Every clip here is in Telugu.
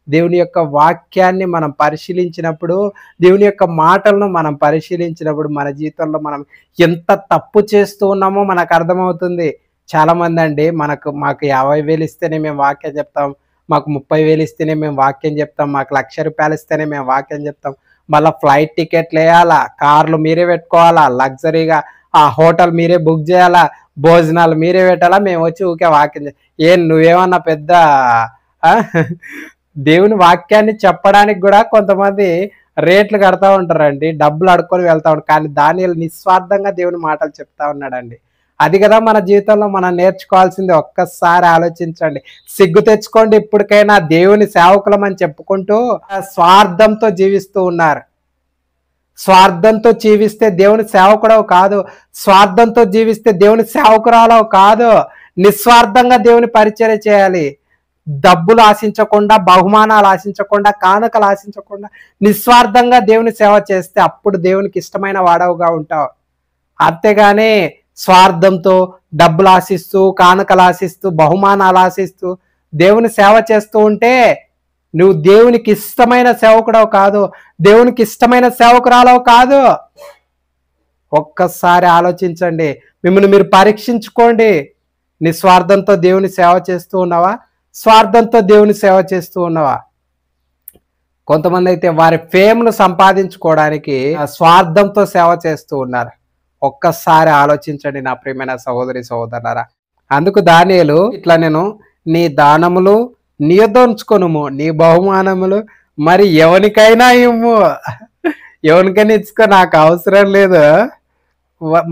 దేవుని యొక్క వాక్యాన్ని మనం పరిశీలించినప్పుడు, దేవుని యొక్క మాటలను మనం పరిశీలించినప్పుడు మన జీవితంలో మనం ఎంత తప్పు చేస్తూ ఉన్నామో మనకు అర్థమవుతుంది. చాలామందండి మాకు 50,000 ఇస్తేనే మేము వాక్యం చెప్తాం. మాకు 30,000 ఇస్తేనే మేము వాక్యం చెప్తాం. మాకు ₹1,00,000 ఇస్తేనే మేము వాక్యం చెప్తాం. మళ్ళా ఫ్లైట్ టికెట్లేయాలా, కార్లు మీరే పెట్టుకోవాలా, లగ్జరీగా ఆ హోటల్ మీరే బుక్ చేయాలా, భోజనాలు మీరే పెట్టాలా, మేము వచ్చి ఊకే వాక్యం నువ్వేమన్నా పెద్ద ఆ! దేవుని వాక్యాన్ని చెప్పడానికి గూడా కొంతమంది రేట్లు కడతా ఉంటారండి. డబ్బులు అడుక్కొని వెళ్తా ఉంటారు. కానీ దానియేలు నిస్వార్థంగా దేవుని మాటలు చెప్తా ఉన్నాడండి. అది కదా మన జీవితంలో మనం నేర్చుకోవాల్సింది. ఒక్కసారి ఆలోచించండి. సిగ్గు తెచ్చుకోండి ఇప్పటికైనా. దేవుని సేవకులమని చెప్పుకుంటూ స్వార్థంతో జీవిస్తూ ఉన్నారు. స్వార్థంతో జీవిస్తే దేవుని సేవకుడవు కాదు. స్వార్థంతో జీవిస్తే దేవుని సేవకురాలవు కాదు. నిస్వార్థంగా దేవుని పరిచర్య చేయాలి. డబ్బులు ఆశించకుండా, బహుమానాలు ఆశించకుండా, కానుకలు ఆశించకుండా నిస్వార్థంగా దేవుని సేవ చేస్తే అప్పుడు దేవునికి ఇష్టమైన వాడవుగా ఉంటావు. అంతేగాని స్వార్థంతో డబ్బులు ఆశిస్తూ, కానుకలు ఆశిస్తూ, బహుమానాలు ఆశిస్తూ దేవుని సేవ చేస్తూ ఉంటే నువ్వు దేవునికి ఇష్టమైన సేవకుడవు కాదు. దేవునికి ఇష్టమైన సేవకురాలవు కాదు. ఒక్కసారి ఆలోచించండి. మిమ్మల్ని మీరు పరీక్షించుకోండి. నిస్వార్థంతో దేవుని సేవ చేస్తూ ఉన్నావా? స్వార్థంతో దేవుని సేవ చేస్తూ ఉన్నావా? కొంతమంది అయితే వారి ఫేమ్ను సంపాదించుకోవడానికి స్వార్థంతో సేవ చేస్తూ ఉన్నారు. ఒక్కసారి ఆలోచించండి నా ప్రియమైన సహోదరి సహోదరులారా. అందుకు దానియేలు ఇట్లా నేను నీ దానములు నీ యొద్ద ఉంచుకొనుము, నీ బహుమానములు మరి ఎవరికైనా ఇమ్ము. ఎవరికైనా ఇచ్చుకో, నాకు అవసరం లేదు.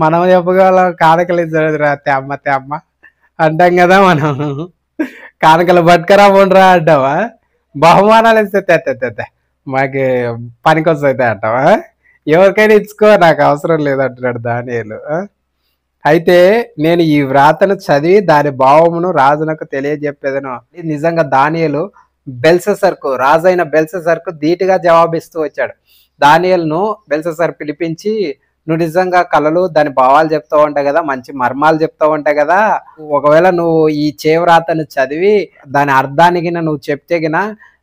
మనం చెప్పగలం కానుకలు ఇచ్చరా తెమ్మ తెమ్మ అంటాం కదా మనం. కానుకలు పట్టుకరా ఉండరా అంటావా? బహుమానాలు ఇస్తే తెత్తే మాకు పనికొస్తాయి అంటావా? ఎవరికైనా ఇచ్చుకో, నాకు అవసరం లేదంటున్నాడు దానియేలు. అయితే నేను ఈ వ్రాతను చదివి దాని భావమును రాజునకు తెలియజెప్పేదను. నిజంగా దానియేలు బెల్షస్సరుకు, రాజైన బెల్షస్సరుకు ధీటుగా జవాబిస్తూ వచ్చాడు. దానియేలును బెల్షస్సరు పిలిపించి, నువ్వు నిజంగా కలలు దాని భావాలు చెప్తావు అంట కదా, మంచి మర్మాలు చెప్తావు అంట కదా, ఒకవేళ నువ్వు ఈ చేవ్రాతను చదివి దాని అర్థానికి నువ్వు చెప్తే గిన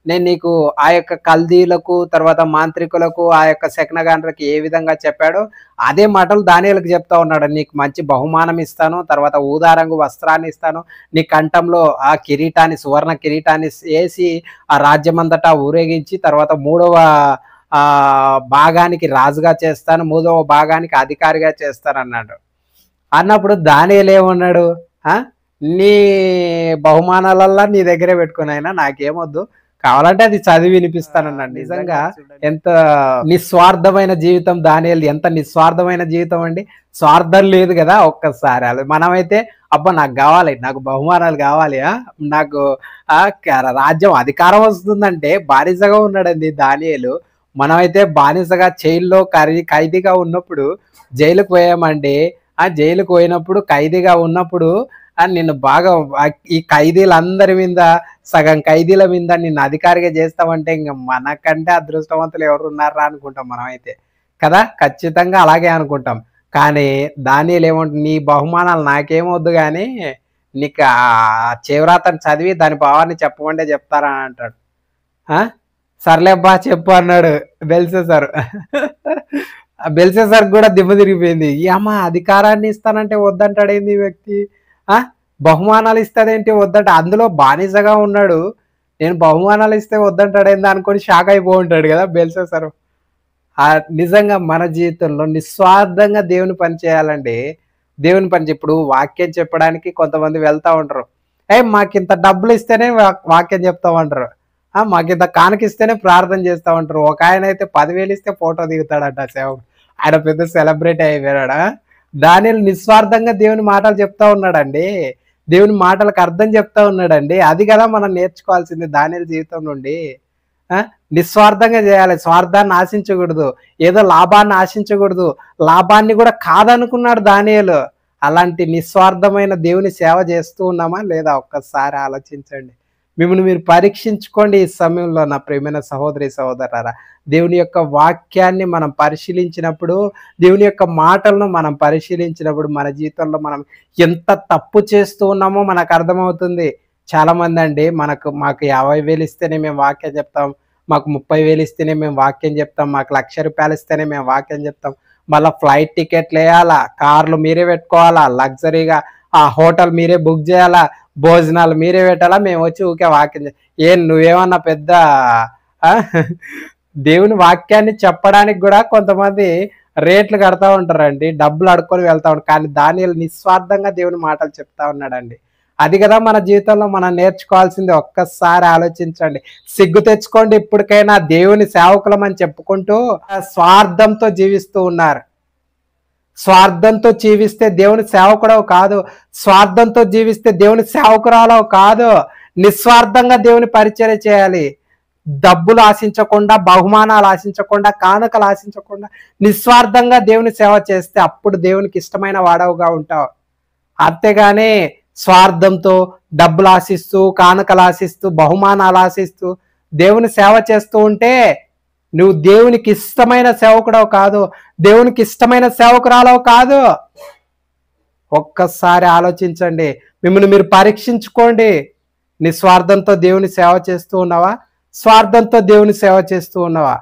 నేను నీకు ఆ యొక్క కల్దీలకు, తర్వాత మాంత్రికులకు, ఆ యొక్క శకునగాండ్రులకు ఏ విధంగా చెప్పాడో అదే మాటలు దానియేలుకు చెప్తా ఉన్నాడు. నీకు మంచి బహుమానం ఇస్తాను, తర్వాత ఊదారంగు వస్త్రాన్ని ఇస్తాను, నీ కంఠంలో ఆ కిరీటాన్ని, సువర్ణ కిరీటాన్ని వేసి ఆ రాజ్యమంతటా ఊరేగించి తర్వాత 3వ భాగానికి రాజుగా చేస్తాను, 3వ భాగానికి అధికారిగా చేస్తానన్నాడు. అన్నప్పుడు దానియేలు ఏమన్నాడు? నీ బహుమానాలల్లా నీ దగ్గరే పెట్టుకునైనా నాకేమొద్దు, కావాలంటే అది చదివి వినిపిస్తానన్నాడు. నిజంగా ఎంత నిస్వార్థమైన జీవితం దానియేలు, ఎంత నిస్వార్థమైన జీవితం అండి. స్వార్థం లేదు కదా. ఒక్కసారి అలా మనమైతే అబ్బా నాకు కావాలి, నాకు బహుమానాలు కావాలి, నాకు రాజ్యం అధికారం వస్తుందంటే బానిసగా ఉన్నాడండి దానియేలు. మనమైతే బానిసగా జైల్లో ఖైదీగా ఉన్నప్పుడు జైలుకు పోయామండి. ఆ జైలుకు పోయినప్పుడు ఖైదీగా ఉన్నప్పుడు నిన్ను బాగా ఈ ఖైదీలందరి మీద, సగం ఖైదీల మీద నిన్ను అధికారిగా చేస్తామంటే ఇంక మనకంటే అదృష్టవంతులు ఎవరు ఉన్నారా అనుకుంటాం మనమైతే కదా. ఖచ్చితంగా అలాగే అనుకుంటాం. కానీ దానియేలు ఏమంటుంది? నీ బహుమానాలు నాకేమొద్దు కానీ నీకు ఆ చేవ్రాతను చదివి దాని భావాన్ని చెప్పమంటే చెప్తారా అని అంటాడు. సర్లేబ్బా చెప్పు అన్నాడు బెల్షస్సరు. బెల్షస్సరు కూడా దిమ్మ తిరిగిపోయింది. అమ్మ అధికారాన్ని ఇస్తానంటే వద్దంటాడేంది ఈ వ్యక్తి? బహుమానాలు ఇస్తాడేంటి వద్దంట? అందులో బానిసగా ఉన్నాడు, నేను బహుమానాలు ఇస్తే వద్దంటాడేంది అనుకొని షాక్ అయిపోయి కదా బెల్షస్సరు. నిజంగా మన జీవితంలో నిస్వార్థంగా దేవుని పని చేయాలండి. దేవుని పని ఇప్పుడు వాక్యం చెప్పడానికి కొంతమంది వెళ్తా ఉంటారు. మాకింత డబ్బులు ఇస్తేనే వాక్యం చెప్తామంటారు, మాకింత కానుకిస్తేనే ప్రార్థన చేస్తా ఉంటారు. ఒక ఆయన అయితే 10,000 ఇస్తే ఫోటో దిగుతాడట సేవకుడు. ఆయన పెద్ద సెలబ్రిటీ అయిపోయాడా? దానియేలు నిస్వార్థంగా దేవుని మాటలు చెప్తా ఉన్నాడండి. దేవుని మాటలకు అర్థం చెప్తా ఉన్నాడండి. అది కదా మనం నేర్చుకోవాల్సింది దానియేలు జీవితం నుండి. నిస్వార్థంగా చేయాలి. స్వార్థాన్ని ఆశించకూడదు, ఏదో లాభాన్ని ఆశించకూడదు. లాభాన్ని కూడా కాదనుకున్నాడు దానియేలు. అలాంటి నిస్వార్థమైన దేవుని సేవ చేస్తూ ఉన్నామా లేదా? ఒక్కసారి ఆలోచించండి. మిమ్మల్ని మీరు పరీక్షించుకోండి ఈ సమయంలో నా ప్రియమైన సహోదరి సహోదరులారా. దేవుని యొక్క వాక్యాన్ని మనం పరిశీలించినప్పుడు, దేవుని యొక్క మాటలను మనం పరిశీలించినప్పుడు మన జీవితంలో మనం ఎంత తప్పు చేస్తూ ఉన్నామో మనకు అర్థమవుతుంది. చాలా మంది అండి మాకు 50,000 ఇస్తేనే మేము వాక్యం చెప్తాం, మాకు 30,000 ఇస్తేనే మేము వాక్యం చెప్తాం, మాకు ₹1,00,000 ఇస్తేనే మేము వాక్యం చెప్తాం, మళ్ళీ ఫ్లైట్ టికెట్లు వేయాలా, కార్లు మీరే పెట్టుకోవాలా, లగ్జరీగా ఆ హోటల్ మీరే బుక్ చేయాలా, భోజనాలు మీరే పెట్టాలా, మేము వచ్చి ఊకే వాక్యం ఏం నువ్వేమన్నా పెద్ద ఆ? దేవుని వాక్యాన్ని చెప్పడానికి కూడా కొంతమంది రేట్లు కడతా ఉంటారండి, డబ్బులు అడుక్కొని వెళ్తా ఉంటారు. కానీ దానియేలు నిస్వార్థంగా దేవుని మాటలు చెప్తా ఉన్నాడండి. అది కదా మన జీవితంలో మనం నేర్చుకోవాల్సింది. ఒక్కసారి ఆలోచించండి, సిగ్గు తెచ్చుకోండి. ఇప్పటికైనా దేవుని సేవకులం అని చెప్పుకుంటూ స్వార్థంతో జీవిస్తూ ఉన్నారు. స్వార్థంతో జీవిస్తే దేవుని సేవకుడవు కాదు, స్వార్థంతో జీవిస్తే దేవుని సేవకురాలవు కాదు. నిస్వార్థంగా దేవుని పరిచర్య చేయాలి. డబ్బులు ఆశించకుండా, బహుమానాలు ఆశించకుండా, కానుకలు ఆశించకుండా నిస్వార్థంగా దేవుని సేవ చేస్తే అప్పుడు దేవునికి ఇష్టమైన వాడవుగా ఉంటావు. అంతేగాని స్వార్థంతో డబ్బులు ఆశిస్తూ, కానుకలు ఆశిస్తూ, బహుమానాలు ఆశిస్తూ దేవుని సేవ చేస్తూ ఉంటే నువ్వు దేవునికి ఇష్టమైన సేవకుడవు కాదు, దేవునికి ఇష్టమైన సేవకురాలవు కాదు. ఒక్కసారి ఆలోచించండి, మిమ్మల్ని మీరు పరీక్షించుకోండి. నిస్వార్థంతో దేవుని సేవ చేస్తూ ఉన్నావా? స్వార్థంతో దేవుని సేవ చేస్తూ ఉన్నావా?